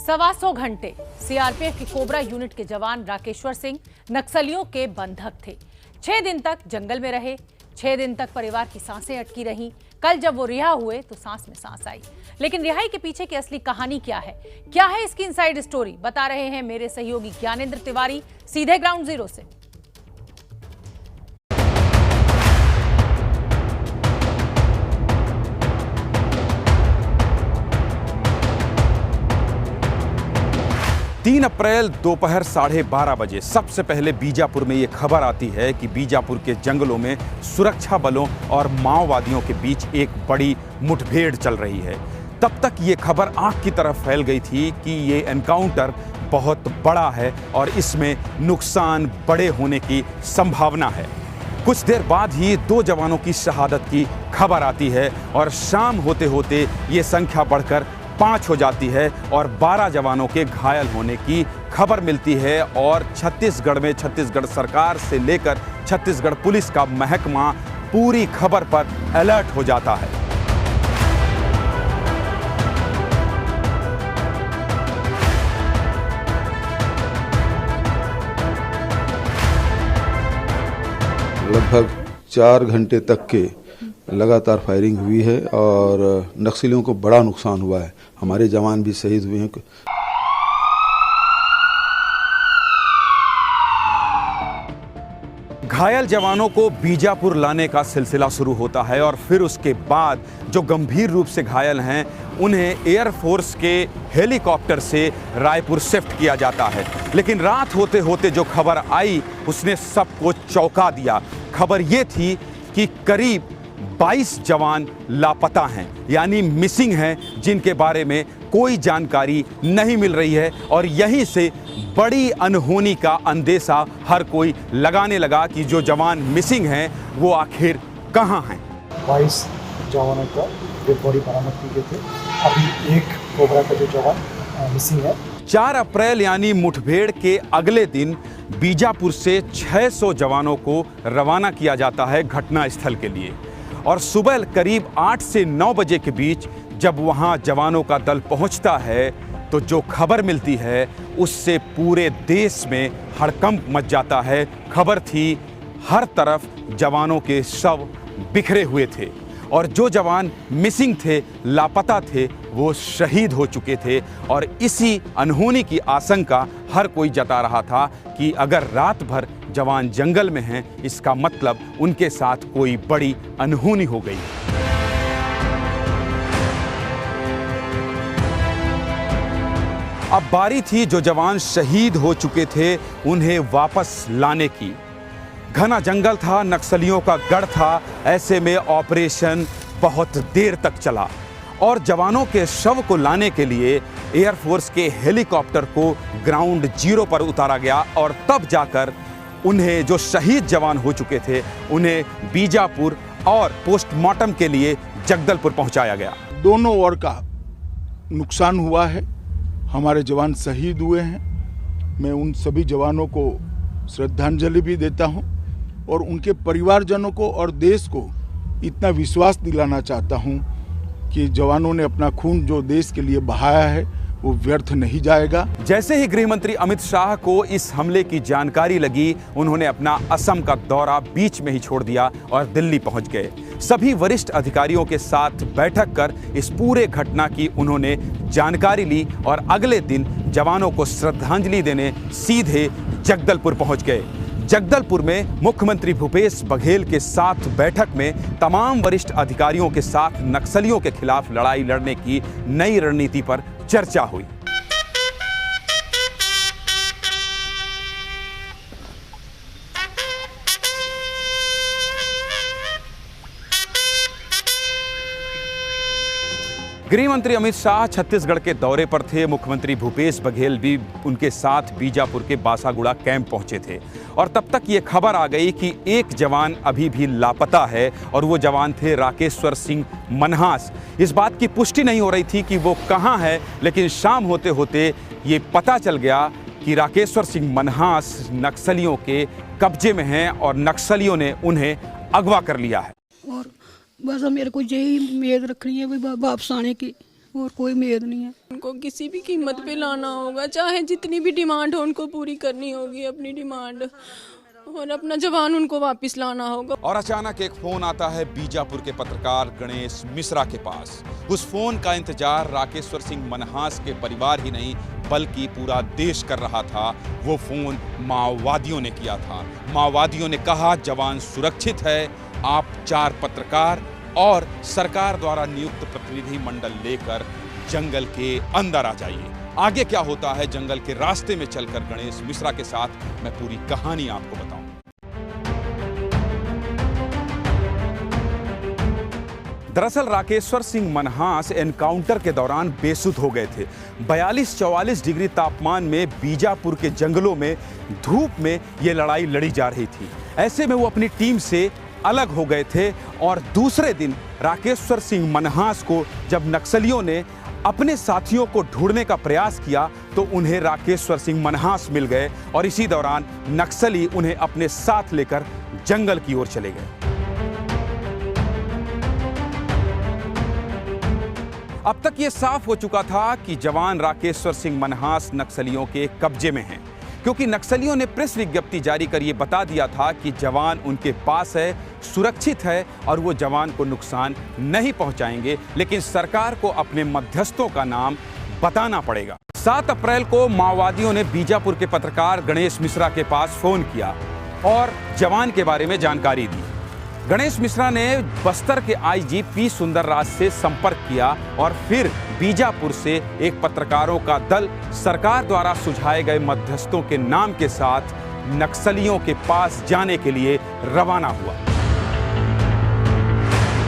125 घंटे सीआरपीएफ की cobra unit के जवान राकेश्वर सिंह नक्सलियों के बंधक थे। 6 दिन तक जंगल में रहे। 6 दिन तक परिवार की सांसें अटकी रहीं। कल जब वो रिहा हुए तो सांस में सांस आई। लेकिन रिहाई के पीछे की असली कहानी क्या है इसकी इनसाइड स्टोरी, बता रहे हैं मेरे सहयोगी ज्ञानेंद्र तिवारी सीधे ग्राउंड जीरो से। तीन अप्रैल दोपहर 12:30 बजे सबसे पहले बीजापुर में ये खबर आती है कि बीजापुर के जंगलों में सुरक्षा बलों और माओवादियों के बीच एक बड़ी मुठभेड़ चल रही है। तब तक ये खबर आग की तरफ फैल गई थी कि ये एनकाउंटर बहुत बड़ा है और इसमें नुकसान बड़े होने की संभावना है। कुछ देर बाद ही 2 जवानों की शहादत की खबर आती है और शाम होते होते ये संख्या बढ़कर 5 हो जाती है और 12 जवानों के घायल होने की खबर मिलती है। और छत्तीसगढ़ में छत्तीसगढ़ सरकार से लेकर छत्तीसगढ़ पुलिस का महकमा पूरी खबर पर अलर्ट हो जाता है। लगभग 4 घंटे तक के लगातार फायरिंग हुई है और नक्सलियों को बड़ा नुकसान हुआ है। हमारे जवान भी शहीद हुए हैं। घायल जवानों को बीजापुर लाने का सिलसिला शुरू होता है और फिर उसके बाद जो गंभीर रूप से घायल हैं उन्हें एयरफोर्स के हेलीकॉप्टर से रायपुर शिफ्ट किया जाता है। लेकिन रात होते होते जो खबर आई उसने सबको चौंका दिया। खबर ये थी कि करीब 22 जवान लापता हैं, यानी मिसिंग हैं, जिनके बारे में कोई जानकारी नहीं मिल रही है। और यहीं से बड़ी अनहोनी का अंदेशा हर कोई लगाने लगा कि जो जवान मिसिंग हैं वो आखिर कहां हैं। 22 जवानों का डेड बॉडी बरामद की गई थी। अभी एक कोबरा का जो जवान मिसिंग है। 4 अप्रैल यानी मुठभेड़ के अगले दिन बीजापुर से 600 जवानों को रवाना किया जाता है घटना स्थल के लिए। और सुबह करीब 8 से 9 बजे के बीच जब वहां जवानों का दल पहुंचता है तो जो खबर मिलती है उससे पूरे देश में हड़कंप मच जाता है। खबर थी हर तरफ जवानों के शव बिखरे हुए थे और जो जवान मिसिंग थे, लापता थे, वो शहीद हो चुके थे। और इसी अनहोनी की आशंका हर कोई जता रहा था कि अगर रात भर जवान जंगल में हैं, इसका मतलब उनके साथ कोई बड़ी अनहोनी हो गई। अब बारी थी जो जवान शहीद हो चुके थे उन्हें वापस लाने की। घना जंगल था, नक्सलियों का गढ़ था। ऐसे में ऑपरेशन बहुत देर तक चला और जवानों के शव को लाने के लिए एयरफोर्स के हेलीकॉप्टर को ग्राउंड जीरो पर उतारा गया और तब जाकर उन्हें, जो शहीद जवान हो चुके थे, उन्हें बीजापुर और पोस्टमार्टम के लिए जगदलपुर पहुंचाया गया। दोनों ओर का नुकसान हुआ है। हमारे जवान शहीद हुए हैं। मैं उन सभी जवानों को श्रद्धांजलि भी देता हूं और उनके परिवारजनों को और देश को इतना विश्वास दिलाना चाहता हूं कि जवानों ने अपना खून जो देश के लिए बहाया है वो व्यर्थ नहीं जाएगा। जैसे ही गृह मंत्री अमित शाह को इस हमले की जानकारी लगी, उन्होंने अपना असम का दौरा बीच में ही छोड़ दिया और दिल्ली पहुंच गए। सभी वरिष्ठ अधिकारियों के साथ बैठक कर इस पूरे घटना की उन्होंने जानकारी ली और अगले दिन जवानों को श्रद्धांजलि देने सीधे जगदलपुर पहुंच गए। जगदलपुर में मुख्यमंत्री भूपेश बघेल के साथ बैठक में तमाम वरिष्ठ अधिकारियों के साथ नक्सलियों के खिलाफ लड़ाई लड़ने की नई रणनीति पर चर्चा हुई। गृह मंत्री अमित शाह छत्तीसगढ़ के दौरे पर थे। मुख्यमंत्री भूपेश बघेल भी उनके साथ बीजापुर के बासागुड़ा कैंप पहुंचे थे और तब तक ये खबर आ गई कि एक जवान अभी भी लापता है और वो जवान थे राकेश्वर सिंह मनहास। इस बात की पुष्टि नहीं हो रही थी कि वो कहां है, लेकिन शाम होते होते ये पता चल गया कि राकेश्वर सिंह मनहास नक्सलियों के कब्जे में हैं और नक्सलियों ने उन्हें अगवा कर लिया है। और बस मेरे को यही उम्मीद रखनी है भाई वापस आने की, और कोई मेद नहीं है। उनको किसी भी कीमत पे लाना होगा, चाहे जितनी भी डिमांड हो उनको पूरी करनी होगी अपनी डिमांड, और अपना जवान उनको वापस लाना होगा। और अचानक एक फोन आता है बीजापुर के पत्रकार गणेश मिश्रा के पास। उस फोन का इंतजार राकेश्वर सिंह मनहास के परिवार ही नहीं बल्कि पूरा देश कर रहा था। वो फोन माओवादियों ने किया था। माओवादियों ने कहा जवान सुरक्षित है, आप 4 पत्रकार और सरकार द्वारा नियुक्त प्रतिनिधि मंडल लेकर जंगल के अंदर आ जाइए। आगे क्या होता है जंगल के रास्ते में चलकर गणेश मिश्रा के साथ, मैं पूरी कहानी आपको बताऊं। दरअसल राकेश्वर सिंह मनहास एनकाउंटर के दौरान बेसुध हो गए थे। 42-44 डिग्री तापमान में बीजापुर के जंगलों में धूप में ये लड़ाई लड़ी जा रही थी। ऐसे में वो अपनी टीम से अलग हो गए थे और दूसरे दिन राकेश्वर सिंह मनहास को जब नक्सलियों ने अपने साथियों को ढूंढने का प्रयास किया तो उन्हें राकेश्वर सिंह मनहास मिल गए और इसी दौरान नक्सली उन्हें अपने साथ लेकर जंगल की ओर चले गए। अब तक ये साफ हो चुका था कि जवान राकेश्वर सिंह मनहास नक्सलियों के कब्जे में हैं, क्योंकि नक्सलियों ने प्रेस विज्ञप्ति जारी कर ये बता दिया था कि जवान उनके पास है, सुरक्षित है और वो जवान को नुकसान नहीं पहुंचाएंगे, लेकिन सरकार को अपने मध्यस्थों का नाम बताना पड़ेगा। 7 अप्रैल को माओवादियों ने बीजापुर के पत्रकार गणेश मिश्रा के पास फोन किया और जवान के बारे में जानकारी दी। गणेश मिश्रा ने बस्तर के आईजी पी सुंदरराज से संपर्क किया और फिर बीजापुर से एक पत्रकारों का दल सरकार द्वारा सुझाए गए मध्यस्थों के नाम के साथ नक्सलियों के पास जाने के लिए रवाना हुआ।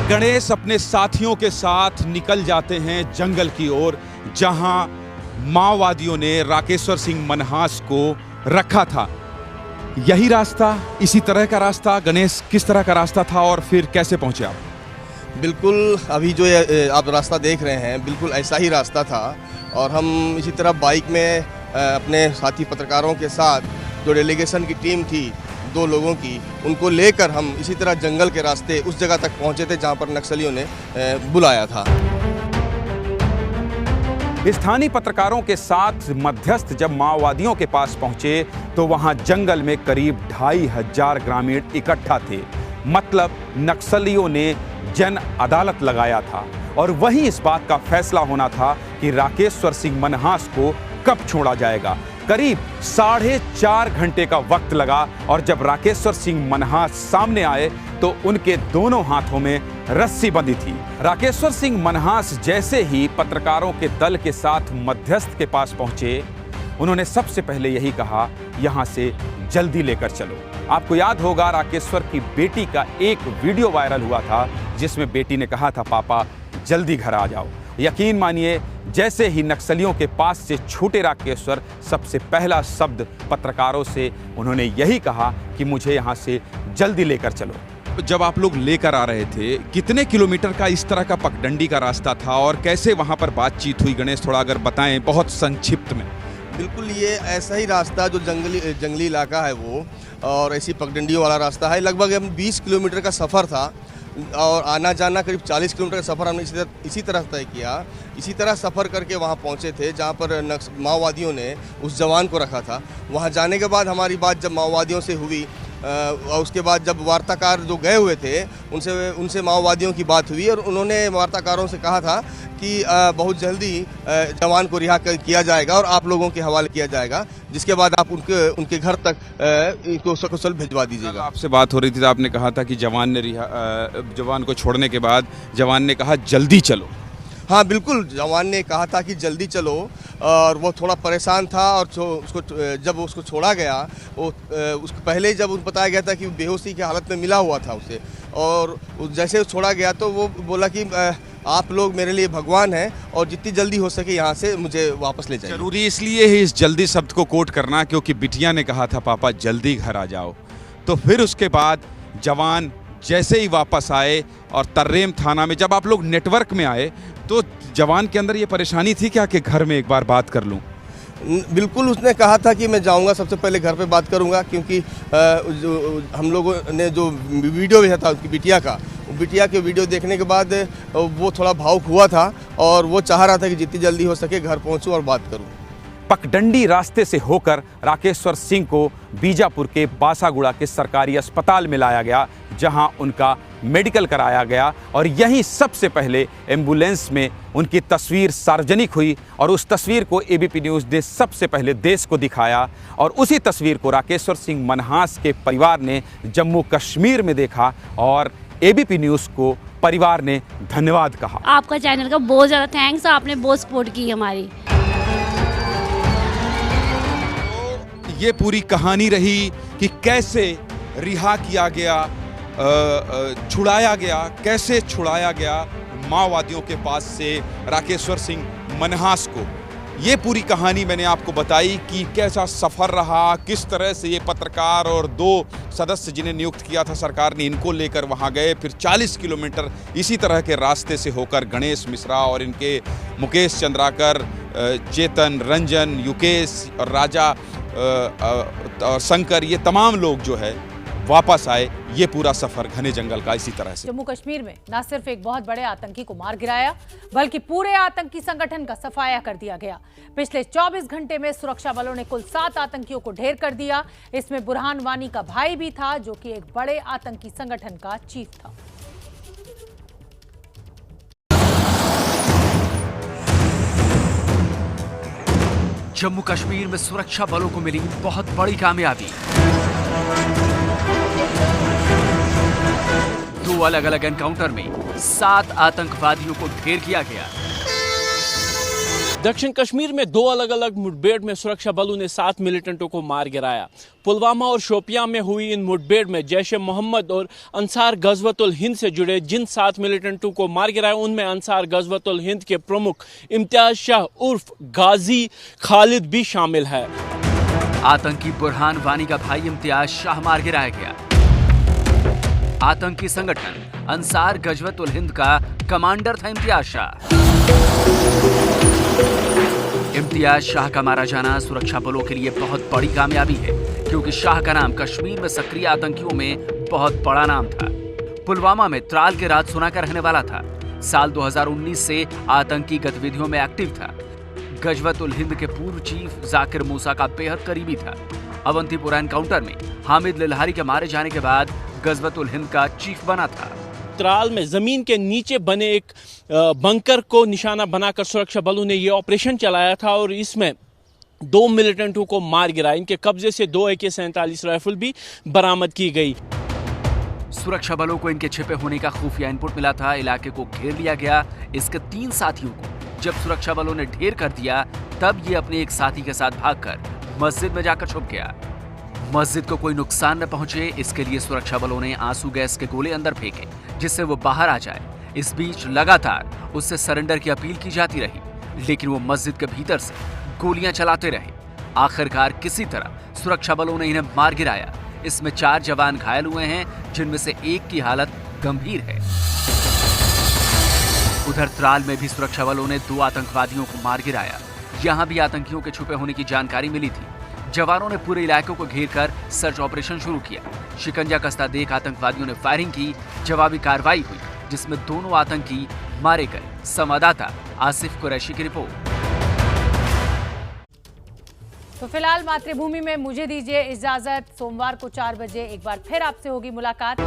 गणेश अपने साथियों के साथ निकल जाते हैं जंगल की ओर, जहां माओवादियों ने राकेश्वर सिंह मनहास को रखा था। यही रास्ता, इसी तरह का रास्ता गणेश, किस तरह का रास्ता था और फिर कैसे पहुंचे आप? बिल्कुल, अभी जो आप रास्ता देख रहे हैं बिल्कुल ऐसा ही रास्ता था और हम इसी तरह बाइक में अपने साथी पत्रकारों के साथ जो डेलीगेशन की टीम थी 2 लोगों की, उनको लेकर हम इसी तरह जंगल के रास्ते उस जगह तक पहुंचे थे जहां पर नक्सलियों ने बुलाया था। स्थानीय पत्रकारों के साथ मध्यस्थ जब माओवादियों के पास पहुंचे तो वहां जंगल में करीब 2500 ग्रामीण इकट्ठा थे। मतलब नक्सलियों ने जन अदालत लगाया था और वहीं इस बात का फैसला होना था कि राकेश्वर सिंह मनहास को कब छोड़ा जाएगा। करीब 4.5 घंटे का वक्त लगा और जब राकेश्वर सिंह मनहास सामने आए तो उनके दोनों हाथों में रस्सी बंधी थी। राकेश्वर सिंह मनहास जैसे ही पत्रकारों के दल के साथ मध्यस्थ के पास पहुंचे, उन्होंने सबसे पहले यही कहा, यहां से जल्दी लेकर चलो। आपको याद होगा राकेश्वर की बेटी का एक वीडियो वायरल हुआ था जिसमें बेटी ने कहा था, पापा जल्दी घर आ जाओ। यकीन मानिए, जैसे ही नक्सलियों के पास से छूटे राकेश्वर, सबसे पहला शब्द पत्रकारों से उन्होंने यही कहा कि मुझे यहां से जल्दी लेकर चलो। जब आप लोग लेकर आ रहे थे, कितने किलोमीटर का इस तरह का पगडंडी का रास्ता था और कैसे वहां पर बातचीत हुई? गणेश, थोड़ा अगर बताएं बहुत संक्षिप्त में। बिल्कुल, ये ऐसा ही रास्ता जो जंगली इलाका है वो, और ऐसी पगडंडियों वाला रास्ता है। लगभग 20 किलोमीटर का सफ़र था और आना जाना करीब 40 किलोमीटर का सफ़र हमने इसी तरह तय किया। इसी तरह सफ़र करके वहाँ पहुँचे थे जहाँ पर माओवादियों ने उस जवान को रखा था। वहाँ जाने के बाद हमारी बात जब माओवादियों से हुई और उसके बाद जब वार्ताकार जो गए हुए थे उनसे माओवादियों की बात हुई और उन्होंने वार्ताकारों से कहा था कि बहुत जल्दी जवान को रिहा किया जाएगा और आप लोगों के हवाले किया जाएगा, जिसके बाद आप उनके घर तक इनको सकुशल भिजवा दीजिएगा। आपसे बात हो रही थी तो आपने कहा था कि जवान को छोड़ने के बाद जवान ने कहा जल्दी चलो। हाँ बिल्कुल, जवान ने कहा था कि जल्दी चलो और वो थोड़ा परेशान था और जब उसको छोड़ा गया उसको पहले जब बताया गया था कि बेहोशी की हालत में मिला हुआ था उसे, और जैसे छोड़ा गया तो वो बोला कि आप लोग मेरे लिए भगवान हैं और जितनी जल्दी हो सके यहाँ से मुझे वापस ले जाइए। जरूरी इसलिए है इस जल्दी शब्द को कोट करना क्योंकि बिटिया ने कहा था पापा जल्दी घर आ जाओ। तो फिर उसके बाद जवान जैसे ही वापस आए और तर्रेम थाना में जब आप लोग नेटवर्क में आए तो जवान के अंदर ये परेशानी थी क्या कि घर में एक बार बात कर लूं? बिल्कुल, उसने कहा था कि मैं जाऊंगा सबसे पहले घर पे बात करूंगा, क्योंकि हम लोगों ने जो वीडियो भेजा था उसकी बिटिया का, बिटिया के वीडियो देखने के बाद वो थोड़ा भावुक हुआ था और वो चाह रहा था कि जितनी जल्दी हो सके घर पहुंचूं और बात करूं। पगडंडी रास्ते से होकर राकेश्वर सिंह को बीजापुर के बासागुड़ा के सरकारी अस्पताल में लाया गया, जहां उनका मेडिकल कराया गया और यहीं सबसे पहले एम्बुलेंस में उनकी तस्वीर सार्वजनिक हुई और उस तस्वीर को एबीपी न्यूज़ ने सबसे पहले देश को दिखाया और उसी तस्वीर को राकेश्वर सिंह मनहास के परिवार ने जम्मू कश्मीर में देखा और एबीपी न्यूज़ को परिवार ने धन्यवाद कहा। आपका चैनल का बहुत ज़्यादा थैंक्स, आपने बहुत सपोर्ट की हमारी। ये पूरी कहानी रही कि कैसे रिहा किया गया, छुड़ाया गया, कैसे छुड़ाया गया माओवादियों के पास से राकेश्वर सिंह मनहास को। ये पूरी कहानी मैंने आपको बताई कि कैसा सफ़र रहा, किस तरह से ये पत्रकार और 2 सदस्य जिन्हें नियुक्त किया था सरकार ने, इनको लेकर वहाँ गए, फिर 40 किलोमीटर इसी तरह के रास्ते से होकर गणेश मिश्रा और इनके मुकेश चंद्राकर, चेतन, रंजन, युकेश और राजा और शंकर, ये तमाम लोग जो है वापस आए। ये पूरा सफर घने जंगल का इसी तरह से। जम्मू कश्मीर में न सिर्फ एक बहुत बड़े आतंकी को मार गिराया बल्कि पूरे आतंकी संगठन का सफाया कर दिया गया। पिछले 24 घंटे में सुरक्षा बलों ने कुल 7 आतंकियों को ढेर कर दिया। इसमें बुरहान वानी का भाई भी था, जो कि एक बड़े आतंकी संगठन का चीफ था। जम्मू कश्मीर में सुरक्षा बलों को मिली बहुत बड़ी कामयाबी। 2 अलग-अलग एनकाउंटर में 7 आतंकवादियों को ढेर किया गया। दक्षिण कश्मीर में 2 अलग-अलग मुठभेड़ में सुरक्षा बलों ने 7 मिलिटेंटों को मार गिराया। पुलवामा और शोपियां में हुई इन मुठभेड़ में जैश-ए-मोहम्मद और अंसार गज़वतुल हिंद से जुड़े जिन 7 मिलिटेंटों को मार गिराया, उनमें अंसार गज़वतुल हिंद के प्रमुख इम्तियाज शाह उर्फ गाजी खालिद भी शामिल है। आतंकी बुरहान वानी का भाई इम्तियाज शाह मार गिराया गया। आतंकी संगठन अंसार गज़वतुल हिंद का कमांडर था इम्तियाज शाह। इम्तियाज शाह का मारा जाना सुरक्षा बलों के लिए बहुत बड़ी कामयाबी है, क्योंकि शाह का नाम कश्मीर में सक्रिय आतंकियों में बहुत बड़ा नाम था। पुलवामा में त्राल के राज सुना का रहने वाला था। साल 2019 से आतंकी गतिविधियों में एक्टिव था। गज़वतुल हिंद के पूर्व चीफ जाकिर मूसा का बेहद करीबी था। अवंतीपुरा एनकाउंटर में हामिद लिल्हारी के मारे जाने के बाद गज़वतुल हिंद का चीफ बना था। त्राल में जमीन के नीचे बने एक बंकर को निशाना बनाकर सुरक्षा बलों ने यह ऑपरेशन चलाया था और इसमें 2 मिलिटेंटों को मार गिराया। इनके कब्जे से 2 AK-47 राइफल भी बरामद की गई। सुरक्षा बलों को इनके छिपे होने का खुफिया इनपुट मिला था। इलाके को घेर लिया गया। इसके 3 साथियों को जब सुरक्षा बलों ने ढेर कर दिया, तब ये अपने एक साथी के साथ भागकर मस्जिद में जाकर छुप गया। मस्जिद को कोई नुकसान न पहुंचे, इसके लिए सुरक्षा बलों ने आंसू गैस के गोले अंदर फेंके, जिससे वो बाहर आ जाए। इस बीच लगातार उससे सरेंडर की अपील की जाती रही, लेकिन वो मस्जिद के भीतर से गोलियां चलाते रहे। आखिरकार किसी तरह सुरक्षा बलों ने इन्हें मार गिराया। इसमें 4 जवान घायल हुए हैं, जिनमें से एक की हालत गंभीर है। उधर त्राल में भी सुरक्षा बलों ने 2 आतंकवादियों को मार गिराया। यहां भी आतंकियों के छुपे होने की जानकारी मिली थी। जवानों ने पूरे इलाके को घेर कर सर्च ऑपरेशन शुरू किया। शिकंजा कसता देख आतंकवादियों ने फायरिंग की। जवाबी कार्रवाई हुई, जिसमें दोनों आतंकी मारे गए। संवाददाता आसिफ कुरैशी की रिपोर्ट। तो फिलहाल मातृभूमि में मुझे दीजिए इजाजत। सोमवार को 4 बजे एक बार फिर आपसे होगी मुलाकात।